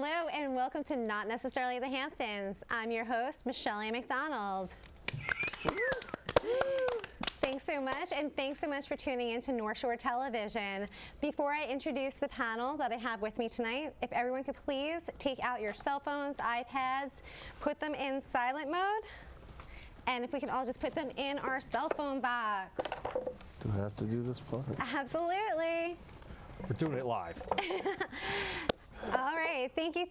Hello and welcome to Not Necessarily the Hamptons. I'm your host, Michelle A. McDonald. Thanks so much, and thanks so much for tuning in to North Shore Television. Before I introduce the panel that I have with me tonight, if everyone could please take out your cell phones, iPads, put them in silent mode, and if we can all just put them in our cell phone box. Do I have to do this part? Absolutely. We're doing it live. All right, thank you.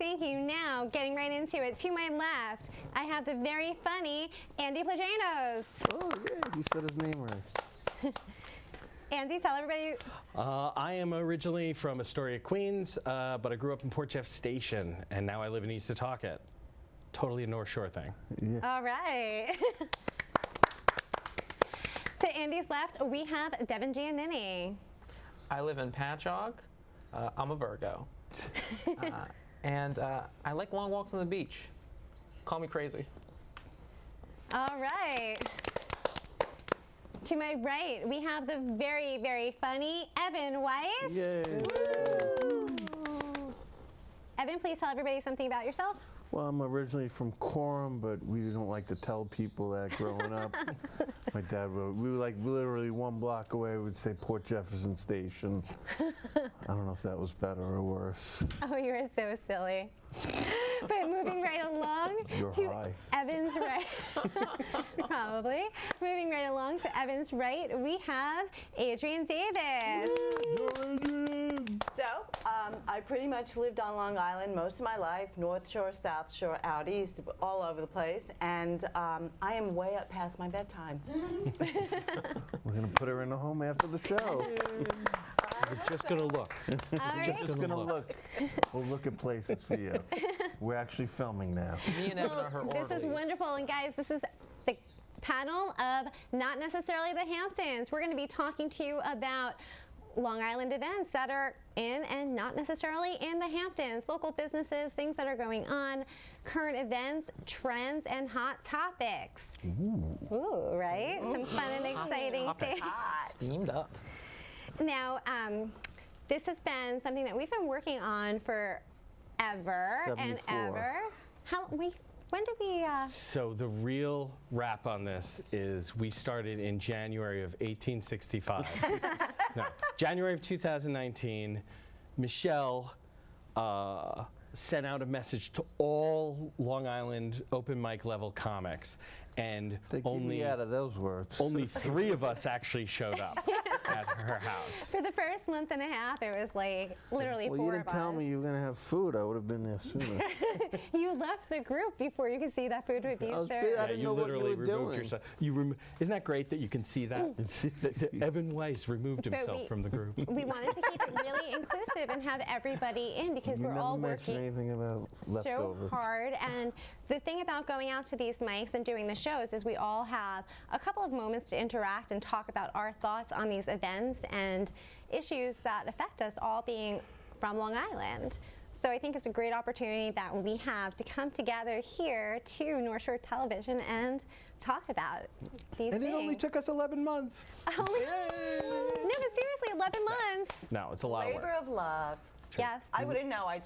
Now, getting right into it, to my left, I have the very funny Andy Plajanos. Oh, yeah, you said his name right. Andy, tell everybody. I am originally from Astoria, Queens, but I grew up in Port Jeff Station, and now I live in East Setauket. Totally a North Shore thing. Yeah. All right. To Andy's left, we have Devin Giannini. I live in Patchogue. I'm a Virgo. And I like long walks on the beach. Call me crazy. All right. To my right, we have the very, very funny Evan Weiss. Yay. Evan, please tell everybody something about yourself. Well, I'm originally from Coram, but we didn't like to tell people that growing up. My dad we were like literally one block away, we'd say Port Jefferson Station. I don't know if that was better or worse. Oh, you are so silly. But moving right along You're to high. Evan's right. Probably. Moving right along to Evan's right, we have Adrian Davis. So, I pretty much lived on Long Island most of my life, North Shore, South Shore, out east, all over the place, and I am way up past my bedtime. We're going to put her in a home after the show. We're just going to look. All right. Just going to look. We'll look at places for you. We're actually filming now. Me and Evan are her This is wonderful, and guys, this is the panel of Not Necessarily the Hamptons. We're going to be talking to you about Long Island events that are in and not necessarily in the Hamptons, local businesses, things that are going on, current events, trends, and hot topics. Ooh, right? Some fun and exciting things. steamed up. Now, this has been something that we've been working on forever and 74. ever. When did we? So the real wrap on this is we started in January of 1865. No, January of 2019, Michelle sent out a message to all Long Island open mic level comics, and They keep me out of those words. only 3 of us actually showed up at her house. For the first month and a half, it was like literally Well, 4 you didn't of tell us. me you were going to have food. I would have been there sooner. You left the group before you could see that food would be I was served. busy. I didn't know what you literally were removed doing. yourself. Isn't that great that you can see that? Evan Weiss removed But himself from the group. We wanted to keep it really inclusive and have everybody in because You we're never all mentioned working anything about so leftovers. hard. And the thing about going out to these mics and doing the shows is we all have a couple of moments to interact and talk about our thoughts on these events and issues that affect us, all being from Long Island. So I think it's a great opportunity that we have to come together here to North Shore Television and talk about these And things. it only took us 11 months. No, but seriously, 11 months. No, it's a lot of Labor work. of love. Yes. I wouldn't know. I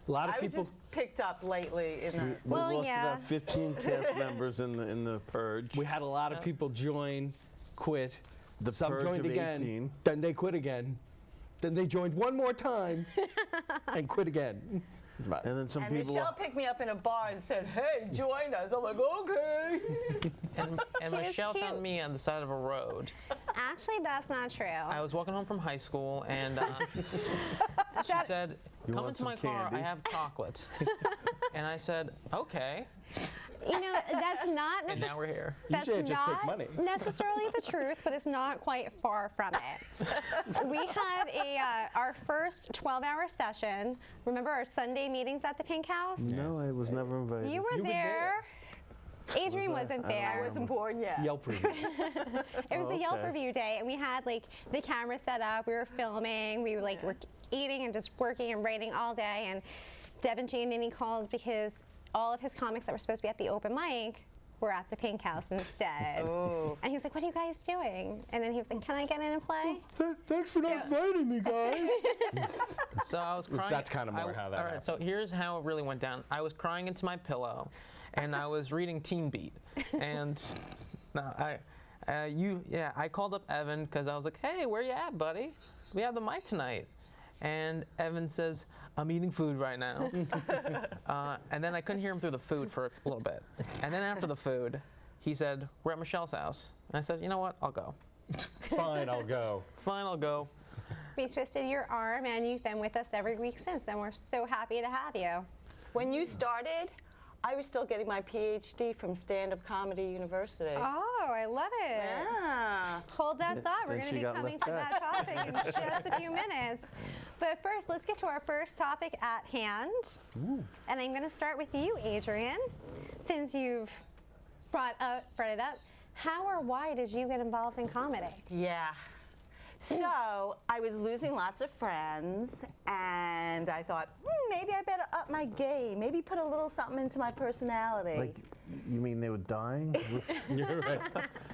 lot of was people- just picked up lately in the. We Well, lost yeah. about 15 cast members in the purge. We had a lot of people join, quit. The Some purge joined of again, 18. then they quit again. Then they joined one more time and quit again. Right. And then some And people. Michelle picked me up in a bar and said, "Hey, join us." I'm like, "Okay." And She was Michelle cute. found me on the side of a road. Actually, that's not true. I was walking home from high school, and she That- said, You "Come want into my some car. I candy?" have chocolate." And I said, "Okay." You know, that's not And now we're here. That's should have just took not money. necessarily the truth, but it's not quite far from it. We had our first 12-hour session. Remember our Sunday meetings at the Pink House? No, I was never invited. You were there. Adrian Was I? wasn't I don't there. I wasn't born yet. Yelp review. It was the Yelp okay. review day, and we had like the camera set up. We were filming. We were like were eating and just working and writing all day. And Devin Giannini called because all of his comics that were supposed to be at the open mic we're at the Pink House instead. Oh. And he was like, what are you guys doing? And then he was like, can I get in and play? Thanks for not inviting me, guys. So I was crying. That's kind of more how that All right, happened. so here's how it really went down. I was crying into my pillow, and I was reading Teen Beat, and I called up Evan because I was like, hey, where you at, buddy? We have the mic tonight. And Evan says, I'm eating food right now. And then I couldn't hear him through the food for a little bit. And then after the food, he said, we're at Michelle's house. And I said, you know what, I'll go. Fine, I'll go. Fine, I'll go. We twisted your arm, and you've been with us every week since, and we're so happy to have you. When you started, I was still getting my PhD from Stand-Up Comedy University. Oh, I love it. Yeah. Hold that thought. We're Then going to she be got coming left to that topic in just a few minutes. But first, let's get to our first topic at hand. And I'm going to start with you, Adrian, since you've brought it up. How or why did you get involved in comedy? Yeah. So I was losing lots of friends, and I thought, maybe I better up my game. Maybe put a little something into my personality. Like, you mean they were dying? You're right.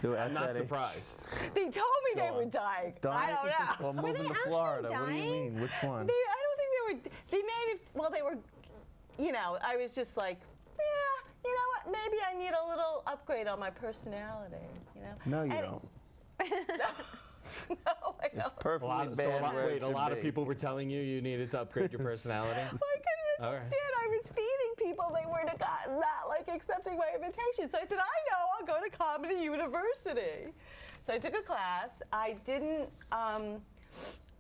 They were at I'm not that age? surprised. They told me they were dying. I don't know. Well, moving they to actually Florida. What do you dying? mean? Which one? I don't think they were. They made it. Well, they were. You know, I was just like, yeah. You know what? Maybe I need a little upgrade on my personality. You know. No, you And- don't. No, I don't. Perfectly bad. where it a should lot of be. people were telling you needed to upgrade your personality. I couldn't All right. understand. I was feeding people. They were not like accepting my invitation. So I said, I know. I'll go to Comedy University. So I took a class. I didn't. I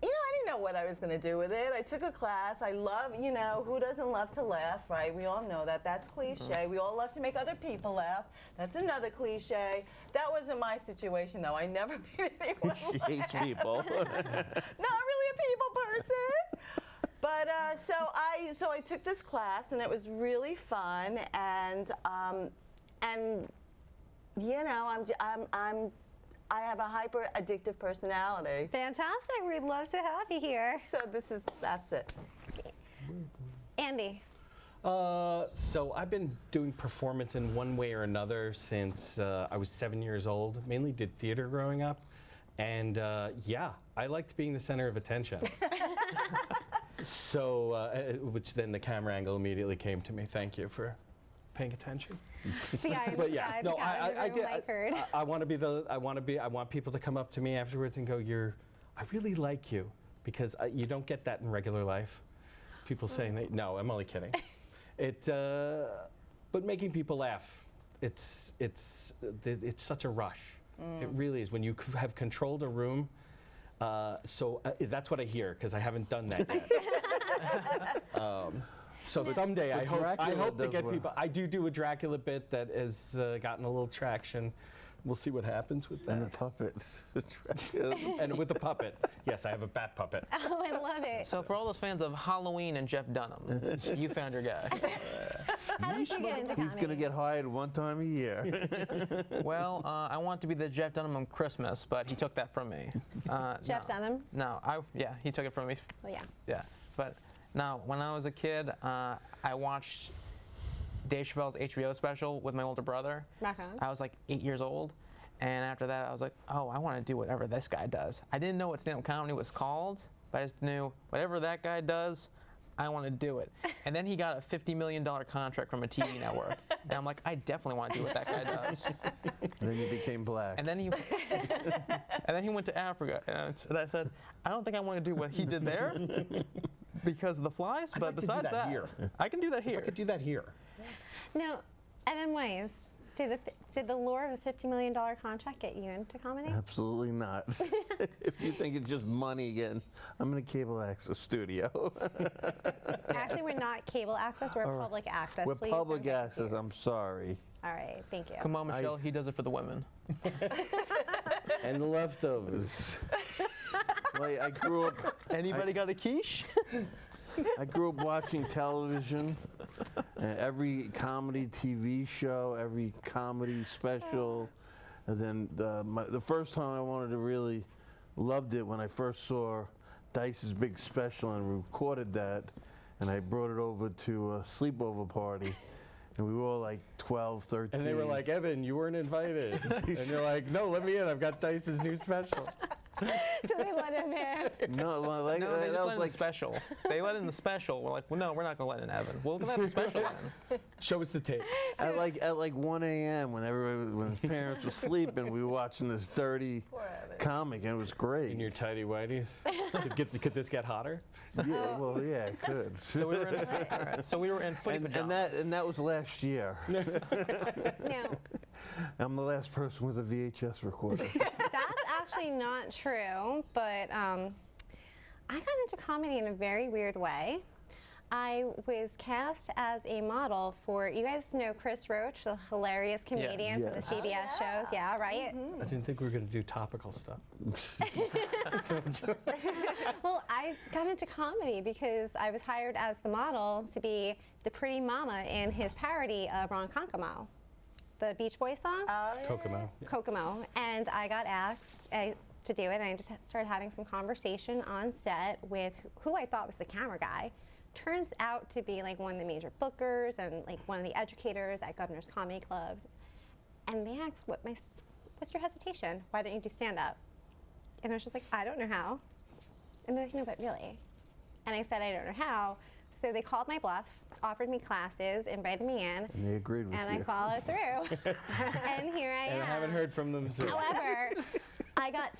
didn't know what I was going to do with it. I took a class. I love, who doesn't love to laugh, right? We all know that. That's cliche. We all love to make other people laugh. That's another cliche. That wasn't my situation, though. I never made anyone She laugh. hates people. Not really a people person. But so I took this class, and it was really fun. And I have a hyper addictive personality. Fantastic. We'd love to have you here. So that's it. Andy. So I've been doing performance in one way or another since I was 7 years old. Mainly did theater growing up. And yeah, I liked being the center of attention. So, which then the camera angle immediately came to me. Thank you for paying attention. The guy But yeah, inside no, the gallery I room, did. I heard. I want to be I want people to come up to me afterwards and go, I really like you, because you don't get that in regular life. People saying that. No, I'm only kidding. But making people laugh, it's such a rush. It really is when you have controlled a room. So that's what I hear, because I haven't done that yet. So someday I hope to does get well. people. I do a Dracula bit that has gotten a little traction. We'll see what happens with And the that. puppets. And with the puppet. Yes, I have a bat puppet. Oh, I love it. So for all those fans of Halloween and Jeff Dunham, you found your guy. How did you get into comedy? He's going to get hired one time a year. Well, I want to be the Jeff Dunham of Christmas, but he took that from me. Jeff Dunham? No, he took it from me. Oh, yeah. Yeah, but now when I was a kid, I watched Dave Chappelle's HBO special with my older brother. Rock on. I was like 8 years old, and after that I was like, oh, I want to do whatever this guy does. I didn't know what stand-up comedy was called, but I just knew whatever that guy does, I want to do it. And then he got a $50 million contract from a TV network, and I'm like, I definitely want to do what that guy does. And then you became black. And then he went to Africa, and I said, I don't think I want to do what he did there because of the flies, but like to do besides that that, here. I can do that here. I could do that here. Now, Evan Waves, did the lure of a $50 million contract get you into comedy? Absolutely not. If you think it's just money again, I'm in a cable access studio. Actually, we're not cable access. We're public access. We're Please public don't get access. confused. I'm sorry. All right, thank you. Come on, Michelle, he does it for the women. And the leftovers. Like, I grew up. Anybody got a quiche? I grew up watching television, every comedy TV show, every comedy special, and then the first time I wanted to really loved it when I first saw Dice's big special and recorded that, and I brought it over to a sleepover party, And we were all like 12, 13. And they were like, Evan, you weren't invited. And you're like, no, let me in. I've got Dice's new special. So they let him in. no, like, No, they that just let was in like the special. They let in the special. We're like, well, no, we're not gonna let in Evan. We'll let the special in. Show us the tape. at like 1 a.m. when his parents were sleeping, we were watching this dirty comic, and it was great. In your tidy whities. Could this get hotter? Yeah, well, yeah, it could. So we were in. All right, so we were in footy pajamas. and that was last year. No, I'm the last person with a VHS recorder. that's actually not true, but I got into comedy in a very weird way. I was cast as a model for, you guys know Chris Roach, the hilarious comedian from the Yes. CBS shows, yeah, right? I didn't think we were going to do topical stuff. Well, I got into comedy because I was hired as the model to be the pretty mama in his parody of Ron Kokomo, the Beach Boys song. Kokomo. Kokomo, and I got asked to do it, and I just started having some conversation on set with who I thought was the camera guy. Turns out to be like one of the major bookers and like one of the educators at Governor's Comedy Clubs. And they asked, what's your hesitation? Why don't you do stand-up? And I was just like, I don't know how. And they're like, no, but really. And I said, I don't know how. So they called my bluff, offered me classes, invited me in. And they agreed with And you. I followed through. And here I am. And I haven't heard from them since. However, I got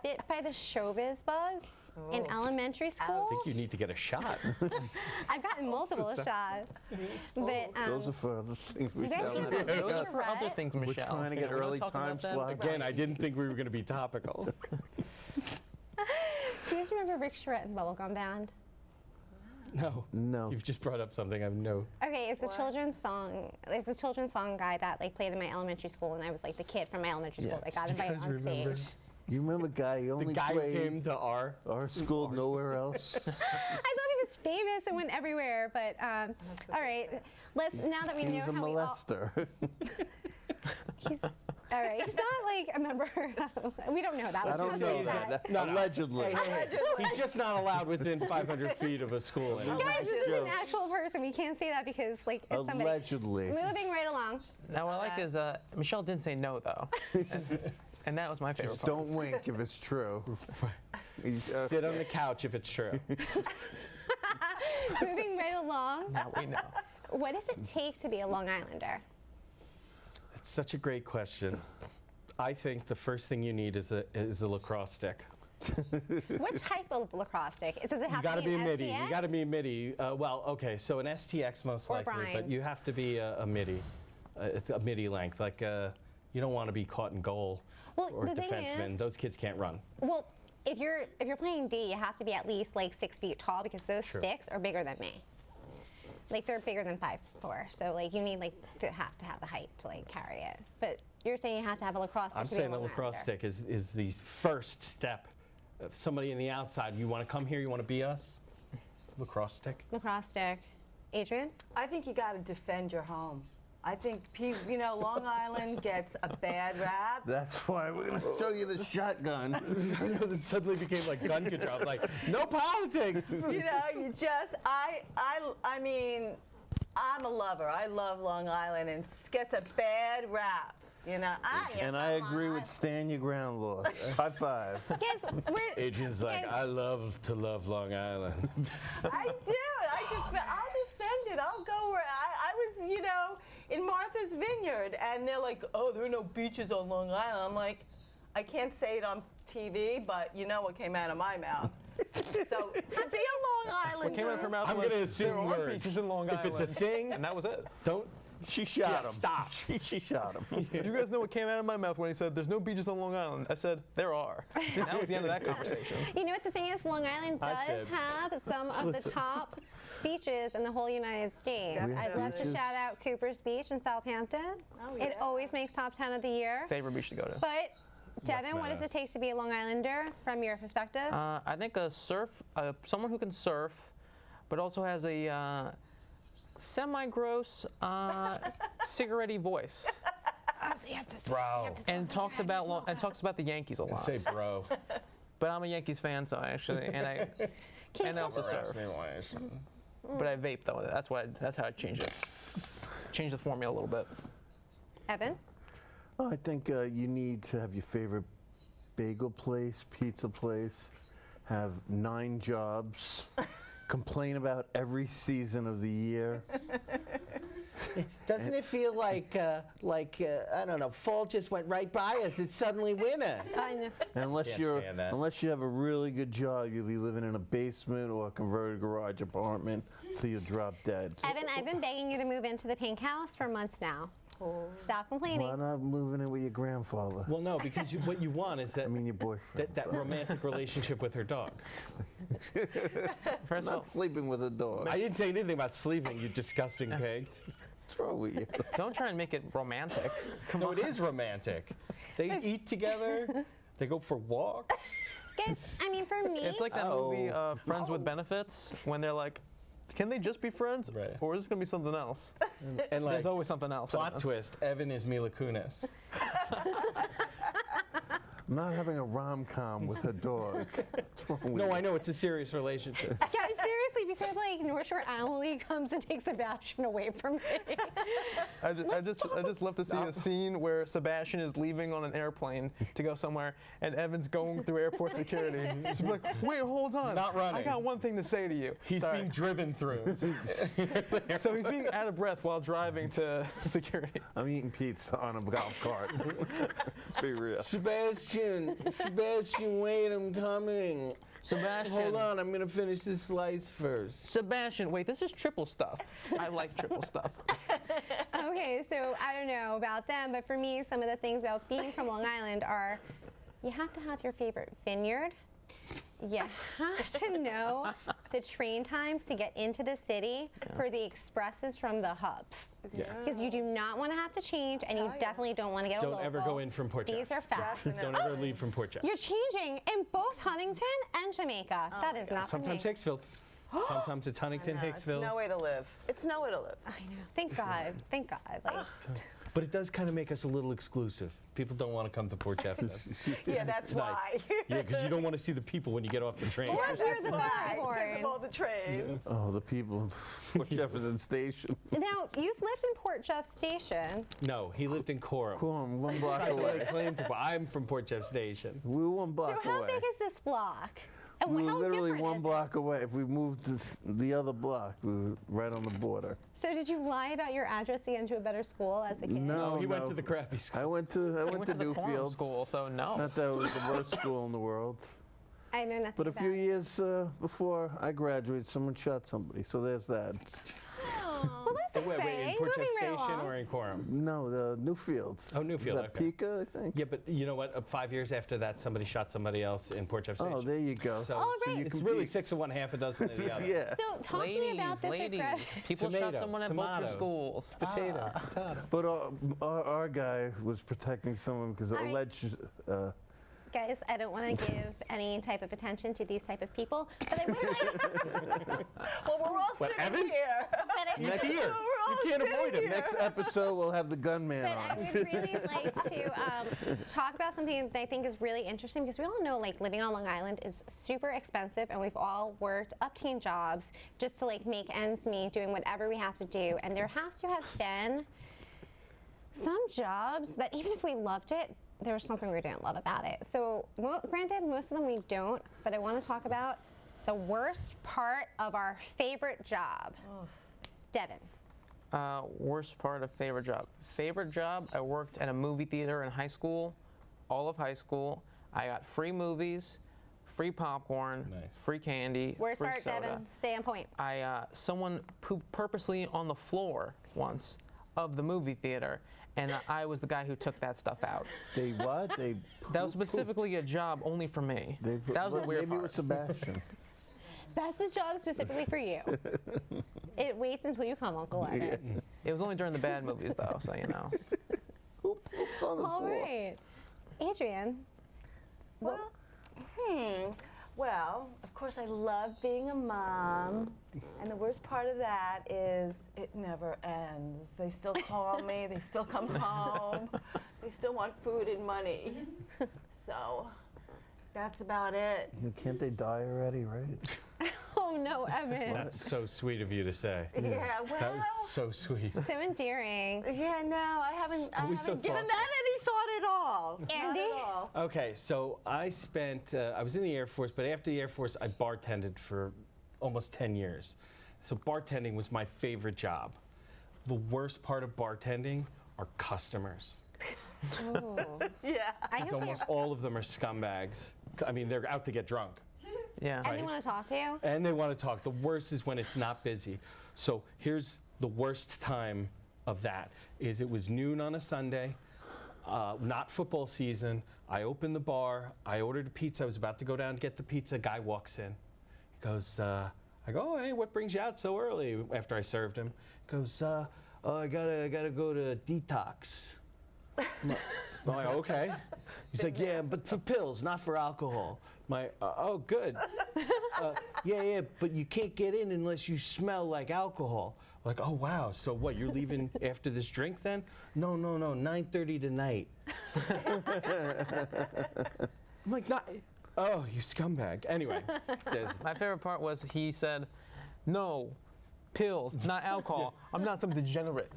bit by the showbiz bug in elementary school. I think you need to get a shot. I've gotten multiple shots. But Those are for other things. you guys remember Those are Big for other Tourette? things, We're Michelle. trying to You get know, we don't early talk time about that. slots. Again, I didn't think we were going to be topical. Do you guys remember Rick Charette and Bubblegum Band? No. No. You've just brought up something I've no. Okay, it's a children's song. It's a children's song guy that like played in my elementary school, and I was like the kid from my elementary school that got Do you invited guys on remember? stage. You remember guy? He The only guy who played came to our. school, nowhere else. I thought he was famous and went everywhere, but all right. Let's now that we know He's a how we all. molester. He's, all right, he's not like a member. We don't know that. I Let's don't just know say that. No, no. Allegedly. He's just not allowed within 500 feet of a school. Guys, this is an Jokes. actual person. We can't say that because, like, it's somebody. Allegedly. Moving right along. Now what I like is Michelle didn't say no though, and that was my favorite Just part. don't wink if it's true. Sit on the couch if it's true. Moving right along. Now we know. What does it take to be a Long Islander? It's such a great question. I think the first thing you need is a lacrosse stick. What type of lacrosse stick? Does it You have got to to be a an MIDI. STX? You got to be a MIDI. Well, okay, so an STX most Or likely, Brian. but you have to be a MIDI. It's a MIDI length. Like you don't want to be caught in goal Well, or the thing defenseman. is- Those kids can't run. Well, if you're playing D, you have to be at least like 6 feet tall because those Sure. sticks are bigger than me. Like they're bigger than 5'4", so like you need like to have the height to like carry it. But you're saying you have to have a lacrosse stick I'm to be a saying the Long lacrosse Islander. stick is the first step. If somebody in the outside, you want to come here, you want to be us? Lacrosse stick. Lacrosse stick. Adrian? I think you got to defend your home. I think Long Island gets a bad rap. That's why we're going to show you the shotgun. I know this suddenly became like gun control. I was like, no politics. You just I mean, I'm a lover. I love Long Island, and it gets a bad rap. And I agree with stand your ground laws. High five. Guys, Adrian's like, Guys- I love to love Long Island. I do. I'll defend it. I'll go where I was, in Martha's Vineyard, and they're like, oh, there are no beaches on Long Island. I'm like, I can't say it on TV, but you know what came out of my mouth. So to be a Long Islander. What came out of her mouth I'm was, going to assume there are words. beaches in Long If Island. it's a thing, and that was it. don't. She shot Yeah, him. stop. She shot him. You guys know what came out of my mouth when he said, there's no beaches on Long Island? I said, there are. And that was the end of that conversation. you know what the thing is? Long Island I does said- have some of the top beaches in the whole United States. We have I'd love to beaches. shout out Cooper's Beach in Southampton. Oh, It yeah. always makes top 10 of the year. Favorite beach to go to? But Devin, what does Meadow. it take to be a Long Islander from your perspective? I think someone who can surf, but also has a semi-gross, cigarette-y voice, Oh, so you have to Bro. and talks about the Yankees a lot. Say bro. But I'm a Yankees fan, so I actually and I Can you and I also still- surf. but I vape though. That's how I change it. Change the formula a little bit. Evan? Well, I think you need to have your favorite bagel place, pizza place, have 9 jobs, complain about every season of the year. Doesn't it feel like I don't know, fall just went right by us? It's suddenly winter. I know. And unless Can't stand that. unless you have a really good job, you'll be living in a basement or a converted garage apartment till you drop dead. Evan, I've been begging you to move into the pink house for months now. Stop complaining. Why not moving in with your grandfather? Well, no, because what you want is that I mean, your boyfriend. that romantic relationship with her dog. First of all, Not sleeping with a dog. I didn't say anything about sleeping, you disgusting pig. What's wrong with you? don't try and make it romantic. No, it is romantic. They eat together. They go for walks. Guys, I mean, for me, It's like that movie Friends with Benefits when they're like, can they just be friends, Right. or is this gonna be something else? And like, There's always something else. plot twist, Evan is Mila Kunis. Not having a rom-com with a dog. What's wrong with No, you? I know, it's a serious relationship. guys, seriously, before like North Shore Emily comes and takes Sebastian away from me. I just love to see a scene where Sebastian is leaving on an airplane to go somewhere, and Evan's going through airport security. He's like, wait, hold on. Not running. I got one thing to say to you. He's Sorry. being driven through. So he's being out of breath while driving to security. I'm eating pizza on a golf cart. Let's be real. Sebastian, wait, I'm coming. Sebastian. Hold on, I'm gonna finish this slice first. Sebastian, wait, this is triple stuff. I like triple stuff. Okay, so I don't know about them, but for me, some of the things about being from Long Island are you have to have your favorite vineyard. You have to know the train times to get into the city for the expresses from the hubs. Because you do not want to have to change, and you definitely don't want to get a Don't local. ever go in from Port These Jeff. are facts. Don't ever leave from Port Jeff. You're changing in both Huntington and Jamaica. That is not Sometimes for me. Hicksville. Sometimes it's Huntington, It's Hicksville. no way to live. It's no way to live. I know. Thank God. Thank God. Like, But it does kind of make us a little exclusive. People don't want to come to Port Jeff. Yeah, that's It's nice. why. Yeah, because you don't want to see the people when you get off the train. or hear the Why? bullhorn. Because of all the trains. Oh, the people in Port Jefferson Station. Now, you've lived in Port Jeff Station. No, he lived in Coram. Coram, 1 block I away. claim to. I'm from Port Jeff Station. We were 1 So block how away. big is this block? And We were how literally different 1 is it? block away. If we moved to the other block, we were right on the border. So did you lie about your address to get into a better school as a kid? No, he went no. to the crappy school. I went to He went to the Coram Newfield. school, so no. Not that it was the worst school in the world. I know nothing But a about few it. years before I graduated, someone shot somebody. So there's that. Well, that's Wait, exciting. in Port Jeff Moving right Station along. or in Coram? No, the Newfield. Oh, Newfield, Is that okay. Pica, I think? Yeah, but you know what? 5 years after that, somebody shot somebody else in Port Jeff Station. Oh, there you go. So, Oh, right. you it's can really be- 6 of one, half a dozen of the other. Yeah. So talking about this ladies, aggression. people Tomato, shot someone at both tomato. your schools. Potato. But our guy was protecting someone because right. alleged. Guys, I don't want to give any type of attention to these type of people, but I would like. Well, we're all What, sitting Evan? here. He's here. We're all You can't sitting avoid him. here. Next episode, we'll have the gunman But I on. would really like to talk about something that I think is really interesting because we all know like living on Long Island is super expensive, and we've all worked upteen jobs just to like make ends meet, doing whatever we have to do. And there has to have been some jobs that even if we loved it, there was something we didn't love about it. So granted, most of them we don't, but I want to talk about the worst part of our favorite job. Devin. Worst part of favorite job. Favorite job, I worked at a movie theater in high school, all of high school. I got free movies, free popcorn, Nice. free candy, Worst free part, soda. Devin. Stay on point. Someone pooped purposely on the floor once of the movie theater, and I was the guy who took that stuff out. They what? They. That was specifically a job only for me. That was the weird Maybe it part. was Sebastian. That's his job specifically for you. It waits until you come, Uncle Evan. It was only during the bad movies, though, so you know. Oops on the All floor. right. Adrian. Well, of course, I love being a mom. And the worst part of that is it never ends. They still call me, they still come home, they still want food and money. So that's about it. Can't they die already, right? Oh Oh no, Evan. That's so sweet of you to say. Yeah, well. That was so sweet. So endearing. Yeah, no, I haven't so given thoughtful. that any thought at all. Andy? Not at all. Okay, so I spent, I was in the Air Force, but after the Air Force, I bartended for almost 10 years. So bartending was my favorite job. The worst part of bartending are customers. Yeah. I Because can almost all of them are scumbags. I mean, they're out to get drunk. Yeah. And they want to talk to you? And they want to talk. The worst is when it's not busy. So here's the worst time of that is it was noon on a Sunday, not football season. I opened the bar. I ordered a pizza. I was about to go down and get the pizza. Guy walks in. He goes, I go, oh, hey, what brings you out so early after I served him? He goes, I gotta go to detox. I'm like, okay. He's like, yeah, but for pills, not for alcohol. Oh, good. Yeah, but you can't get in unless you smell like alcohol. Like, oh, wow. So what, you're leaving after this drink then? No, 9:30 tonight. I'm like, oh, you scumbag. Anyway, My favorite part was he said, no, pills, not alcohol. I'm not some degenerate.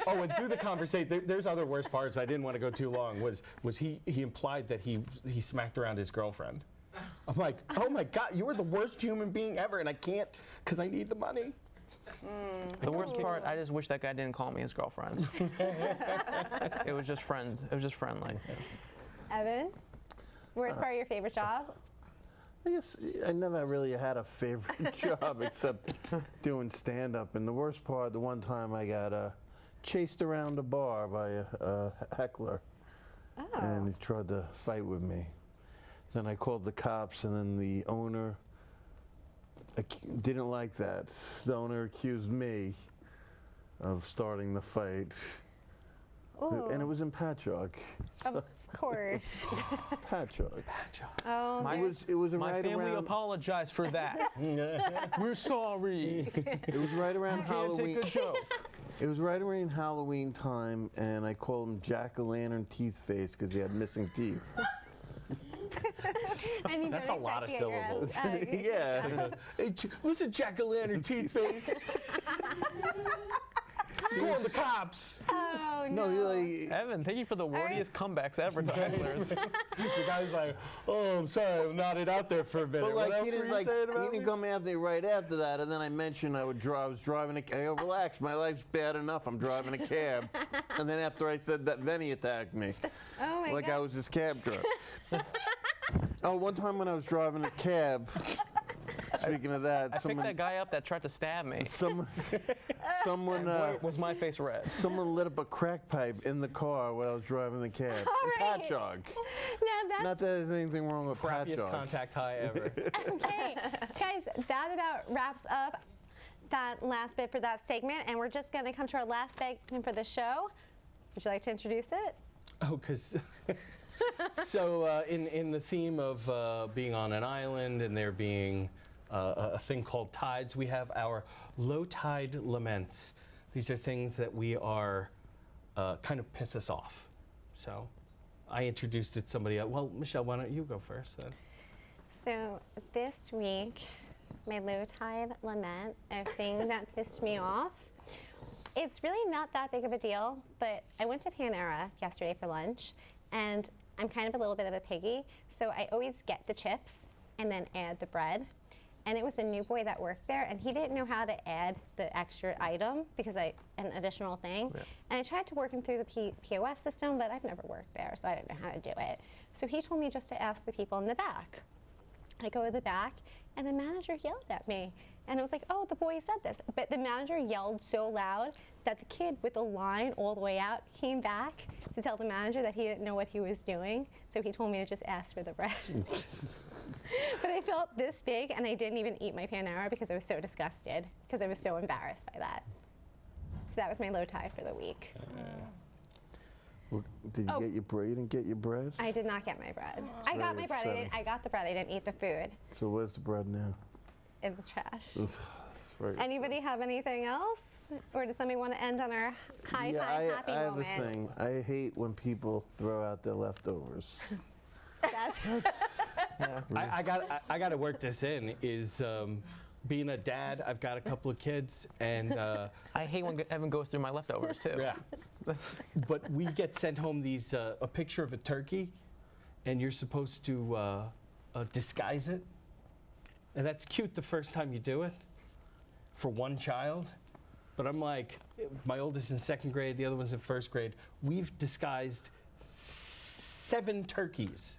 oh, and through the conversation, there's other worse parts. I didn't want to go too long. Was he implied that he smacked around his girlfriend? I'm like, oh my God, you were the worst human being ever, and I can't because I need the money. The worst part, I just wish that guy didn't call me his girlfriend. It was just friends. It was just friendly. Evan? Worst part of your favorite job? I guess I never really had a favorite job except doing stand-up. And the worst part, the one time I got chased around a bar by a heckler. Oh. And he tried to fight with me. Then I called the cops, and then the owner didn't like that. The owner accused me of starting the fight. Ooh. And it was in Patchogue. Of course. Patchogue. Oh, My- It was My right family around. apologized for that. We're sorry. It was right around Can't Halloween. take a joke. It was right around Halloween time, and I called him Jack-o'-lantern teeth face because he had missing teeth. and you That's don't a lot of expect to get your syllables. Yeah. Hey, listen, Jack-o'-lantern teeth face. Call the cops. Oh, No, no. he like, Evan, thank you for the wordiest comebacks ever to hecklers. The guy's like, oh, I'm sorry, I nodded out there for a minute. but What like else he were didn't you like saying he about didn't me? come after me right after that, and then I mentioned I was driving a. I go, relax, my life's bad enough. I'm driving a cab, and then after I said that, then he attacked me, Oh, my like God. I was his cab driver. Oh, one time when I was driving a cab. Speaking of that, I picked that guy up that tried to stab me. someone Was my face red? someone lit up a crack pipe in the car while I was driving the cab. All right. Patchogue. Now that's Not that there's anything wring with Crappiest Patchogue. contact high ever. okay. Guys, that about wraps up that last bit for that segment, and we're just going to come to our last segment for the show. Would you like to introduce it? Oh, because so in the theme of being on an island and there being a thing called tides, we have our low tide laments. These are things that we are kind of piss us off. So I introduced it to somebody else. Well, Michelle, why don't you go first then? So this week, my low tide lament, a thing that pissed me off. It's really not that big of a deal, but I went to Panera yesterday for lunch, and I'm kind of a little bit of a piggy, so I always get the chips and then add the bread. And it was a new boy that worked there, and he didn't know how to add the extra item because an additional thing. Yeah. And I tried to work him through the POS system, but I've never worked there, so I didn't know how to do it. So he told me just to ask the people in the back. I go to the back, and the manager yells at me. And I was like, oh, the boy said this. But the manager yelled so loud that the kid with the line all the way out came back to tell the manager that he didn't know what he was doing. So he told me to just ask for the bread. But I felt this big, and I didn't even eat my Panera because I was so disgusted, because I was so embarrassed by that. So that was my low tide for the week. Well, did you Oh. get your bread? You didn't get your bread? I did not get my bread. I got my bread. upsetting. I got the bread. I didn't eat the food So where's the bread now? in the trash. It's very- Anybody have anything else? Or does somebody want to end on our high time happy I have moment? a thing. I hate when people throw out their leftovers. That's I got to work this in. Is being a dad, I've got a couple of kids, and I hate when Evan goes through my leftovers too. yeah. But we get sent home these a picture of a turkey, and you're supposed to disguise it, and that's cute the first time you do it for one child. But I'm like, my oldest in 2nd grade, the other one's in 1st grade. We've disguised 7 turkeys.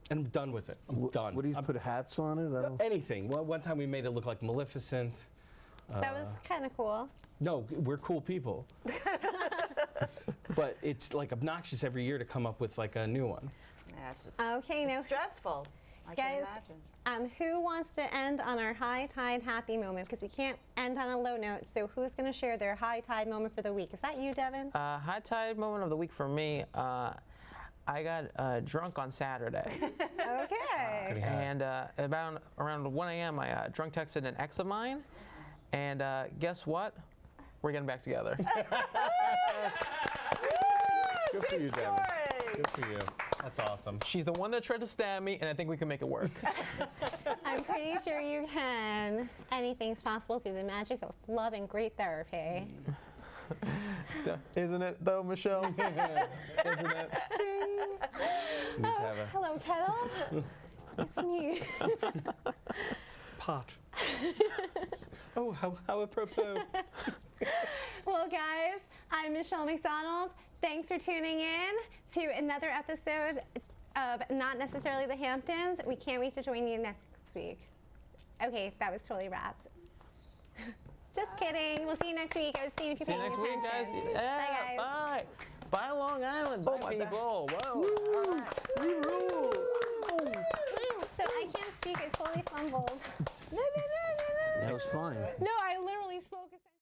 And I'm done with it. I'm done. What do you put hats on it? I don't- Anything. Well, one time we made it look like Maleficent. That was kind of cool. No, we're cool people. But it's like obnoxious every year to come up with like a new one. Okay, now, Stressful. I guys, can imagine. who wants to end on our high tide happy moment? Because we can't end on a low note. So who's going to share their high tide moment for the week? Is that you, Devin? High tide moment of the week for me. I got drunk on Saturday, Okay. and around 1 a.m. I drunk texted an ex of mine, and guess what? We're getting back together. Good for you, Devin. Good for you. That's awesome. She's the one that tried to stab me, and I think we can make it work. I'm pretty sure you can. Anything's possible through the magic of love and great therapy. Isn't it, though, Michelle? Isn't it? Need to have a Hello, Kettle. It's me. pot. Oh, how apropos. Well, guys, I'm Michelle McDonald. Thanks for tuning in to another episode of Not Necessarily the Hamptons. We can't wait to join you next week. Okay, that was totally wrapped. Just kidding. We'll see you next week. I was seeing if you're See you paying next week, guys. attention. Yeah, Bye, guys. bye. Bye, Long Island. Bye, my back. people. Whoa. We rule. So I can't speak. I totally fumbled. That was fine. No, I literally spoke a sentence.